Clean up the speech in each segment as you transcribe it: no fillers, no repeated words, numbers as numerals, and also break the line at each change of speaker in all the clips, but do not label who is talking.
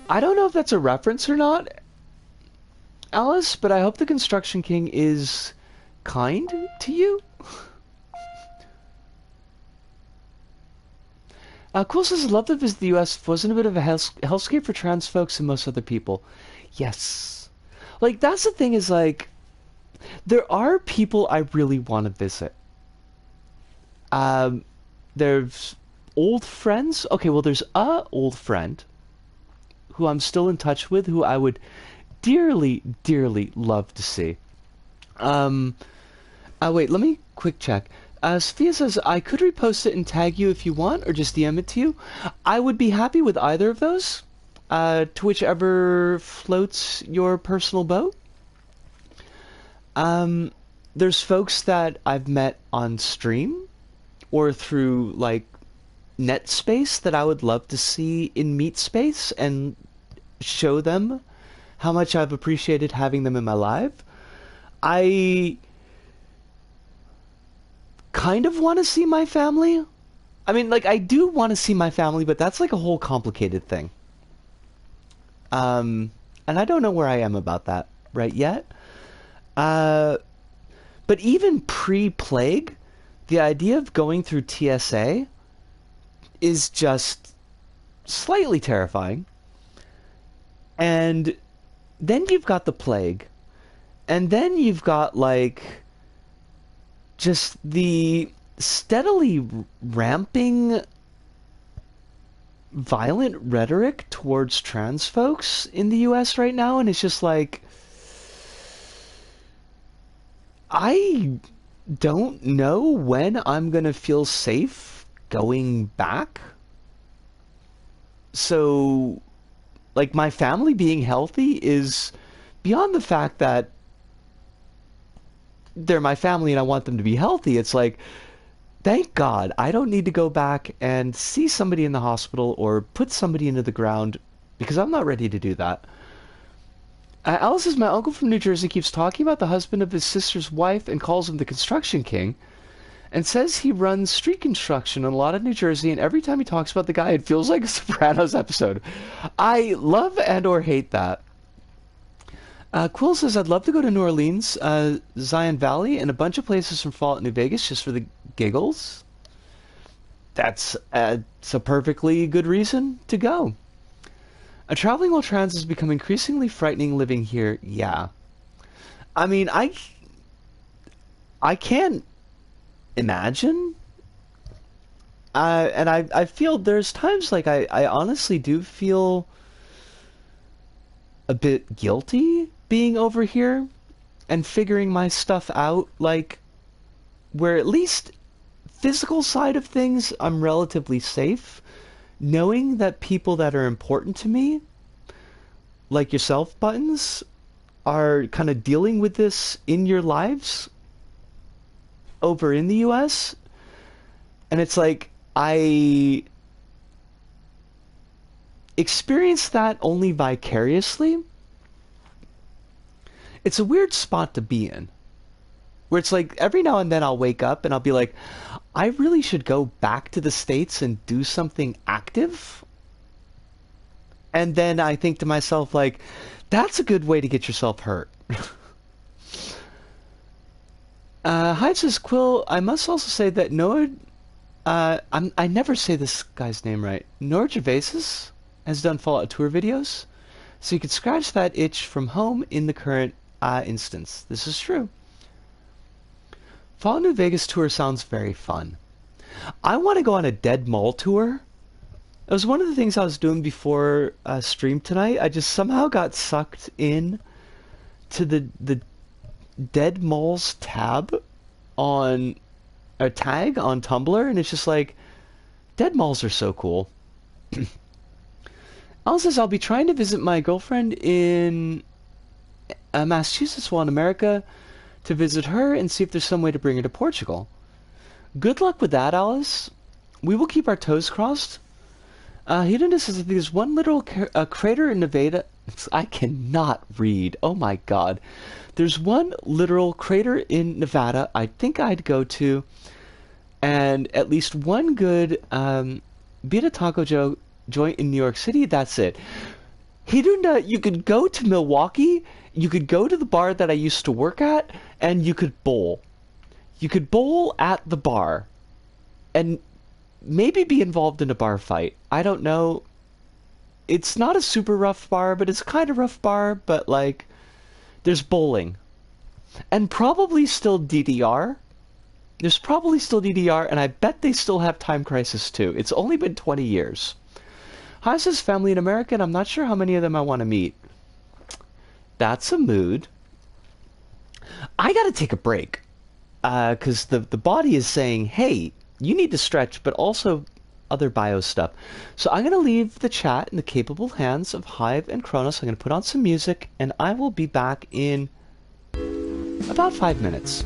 I don't know if that's a reference or not, Alice, but I hope the Construction King is kind to you. Cool says, love to visit the U.S. Wasn't a bit of a hellscape for trans folks and most other people. Yes. Like, that's the thing is, like, there are people I really want to visit. There's old friends. Okay, well, there's a old friend who I'm still in touch with, who I would dearly, dearly love to see. Wait, let me quick check. Sophia says, I could repost it and tag you if you want, or just DM it to you. I would be happy with either of those, to whichever floats your personal boat. There's folks that I've met on stream, or through, like, net space that I would love to see in meet space and show them how much I've appreciated having them in my life. I kind of want to see my family. I mean, like, I do want to see my family, but that's like a whole complicated thing. And I don't know where I am about that right yet. But even pre-plague, the idea of going through TSA is just slightly terrifying. And then you've got the plague. And then you've got, like, just the steadily ramping violent rhetoric towards trans folks in the US right now, and it's just like, I don't know when I'm gonna feel safe going back. So, like, my family being healthy is beyond the fact that they're my family and I want them to be healthy. It's like, thank God I don't need to go back and see somebody in the hospital or put somebody into the ground, because I'm not ready to do that. Alice says, my uncle from New Jersey keeps talking about the husband of his sister's wife and calls him the Construction King, and says he runs street construction in a lot of New Jersey, and every time he talks about the guy, it feels like a Sopranos episode. I love and or hate that. Quill says, I'd love to go to New Orleans, Zion Valley, and a bunch of places from Fallout New Vegas just for the giggles. That's it's a perfectly good reason to go. Traveling while trans has become increasingly frightening living here. Yeah. I mean, I can't imagine. And I feel there's times like I honestly do feel a bit guilty being over here and figuring my stuff out, like, where at least physical side of things I'm relatively safe, knowing that people that are important to me, like yourself, Buttons, are kind of dealing with this in your lives over in the US. And it's like, I experienced that only vicariously. It's a weird spot to be in, where it's like every now and then I'll wake up and I'll be like, I really should go back to the States and do something active. And then I think to myself, like, that's a good way to get yourself hurt. Hyde says, Quill, I must also say that Noah, I never say this guy's name right. Noah Gervais has done Fallout Tour videos, so you could scratch that itch from home in the current instance. This is true. Fallout New Vegas tour sounds very fun. I want to go on a Dead Mall tour. It was one of the things I was doing before stream tonight. I just somehow got sucked in to the Dead Malls tab on a tag on Tumblr, and it's just like, Dead Malls are so cool. Alan says, I'll be trying to visit my girlfriend in Massachusetts while in America to visit her and see if there's some way to bring her to Portugal. Good luck with that, Alice. We will keep our toes crossed. Hedonist says, there's one little crater in Nevada. I cannot read. Oh my god. There's one literal crater in Nevada I think I'd go to, and at least one good be it a taco joint in New York City. That's it. You could go to Milwaukee, you could go to the bar that I used to work at, and you could bowl. You could bowl at the bar and maybe be involved in a bar fight. I don't know. It's not a super rough bar, but it's a kind of rough bar, but like there's bowling. And probably still DDR. There's probably still DDR, and I bet they still have Time Crisis too. It's only been 20 years. Hi, says Family in America, and I'm not sure how many of them I want to meet. That's a mood. I gotta take a break. Because the body is saying, hey, you need to stretch, but also other bio stuff. So I'm going to leave the chat in the capable hands of Hive and Kronos. I'm going to put on some music, and I will be back in about 5 minutes.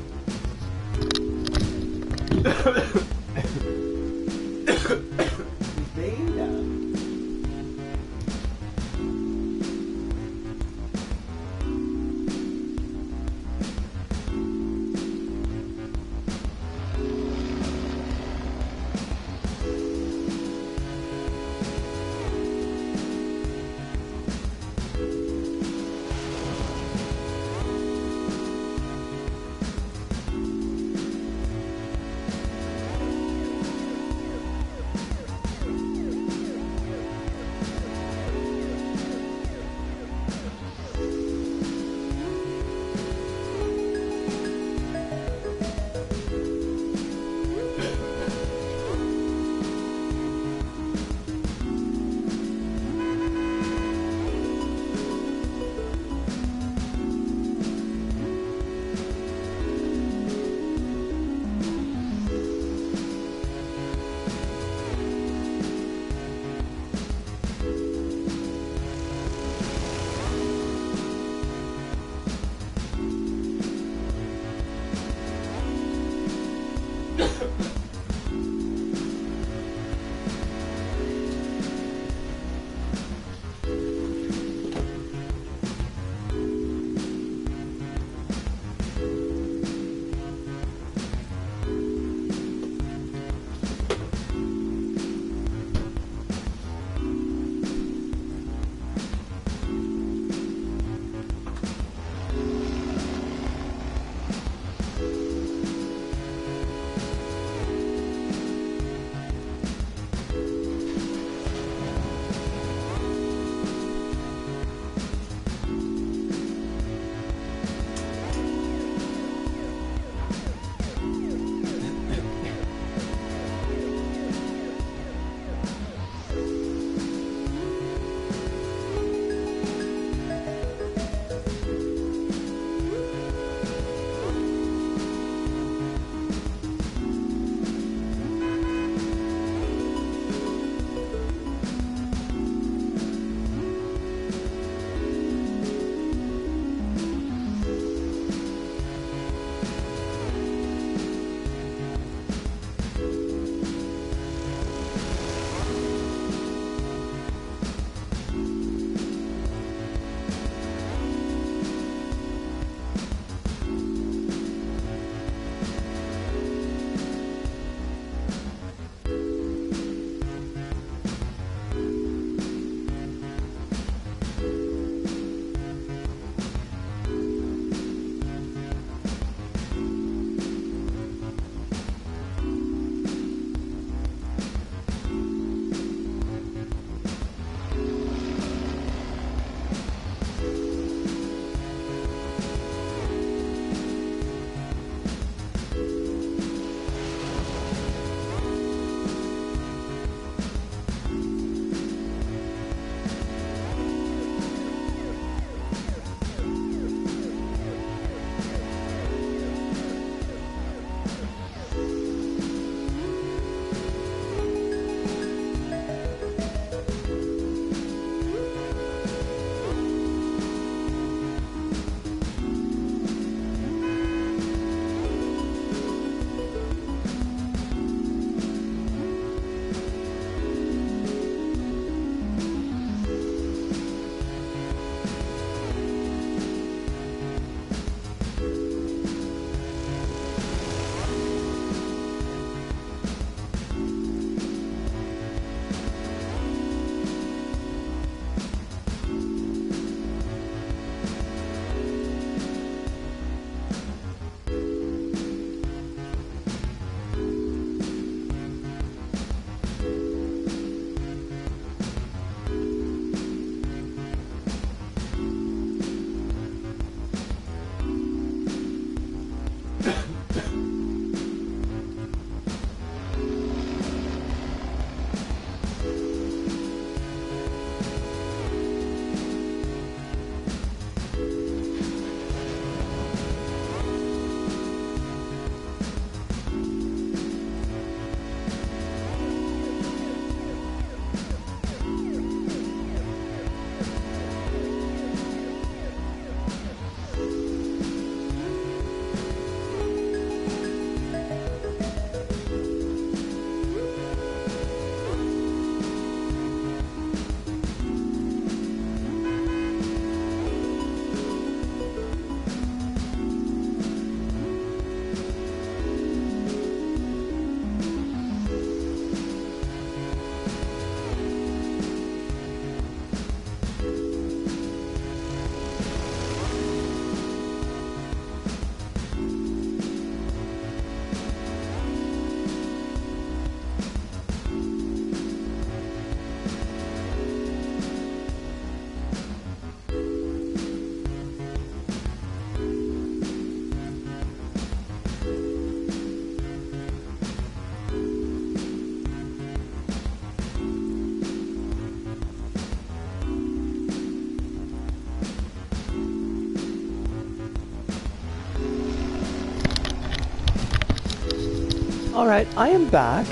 Alright, I am back.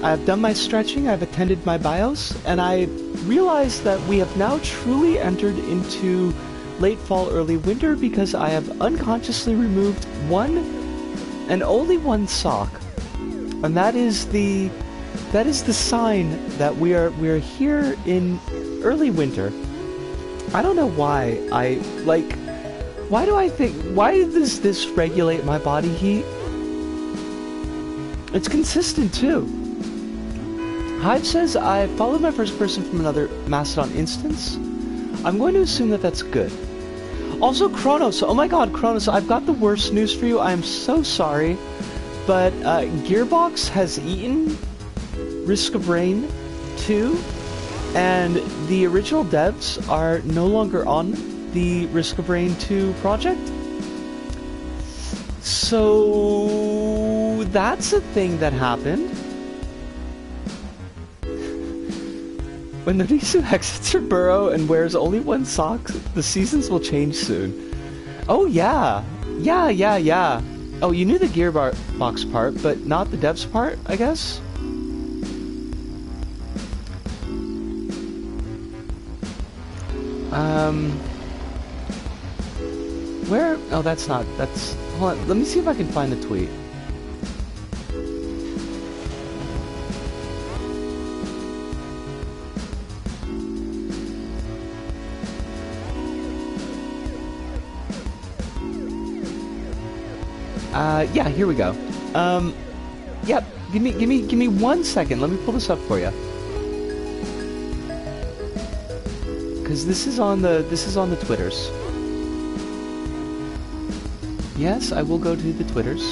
I've done my stretching, I've attended my BIOS, and I realized that we have now truly entered into late fall, early winter because I have unconsciously removed one and only one sock. And that is the sign that we are here in early winter. I don't know why why does this regulate my body heat? It's consistent too. Hive says, I followed my first person from another Mastodon instance. I'm going to assume that that's good. Also, Kronos, oh my god, Kronos, I've got the worst news for you. I am so sorry, but Gearbox has eaten Risk of Rain 2, and the original devs are no longer on the Risk of Rain 2 project. So that's a thing that happened. When Norisu exits her burrow and wears only one sock, the seasons will change soon. Oh yeah! Yeah. Oh, you knew the Gearbox part, but not the devs part, I guess? Where? Oh, that's... Hold on, let me see if I can find the tweet. Yeah, here we go. Yep, give me 1 second. Let me pull this up for you. Cause this is on the Twitters. Yes, I will go to the Twitters.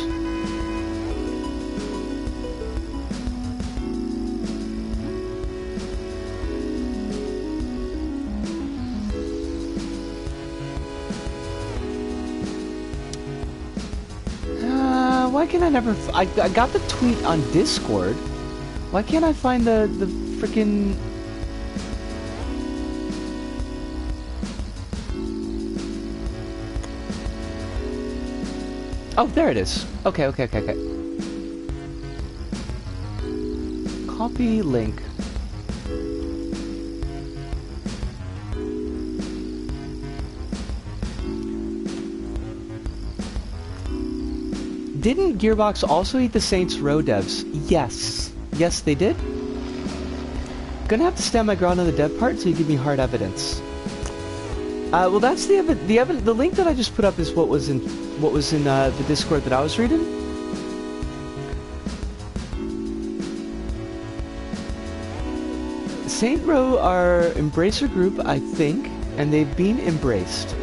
Why can I never... I got the tweet on Discord. Why can't I find the frickin'... Oh, there it is. Okay. Copy link. Didn't Gearbox also eat the Saints Row devs? Yes. Yes, they did. Gonna have to stand my ground on the dev part so you give me hard evidence. Well, that's the link that I just put up is what was in the Discord that I was reading. Saint Row are Embracer Group, I think, and they've been embraced.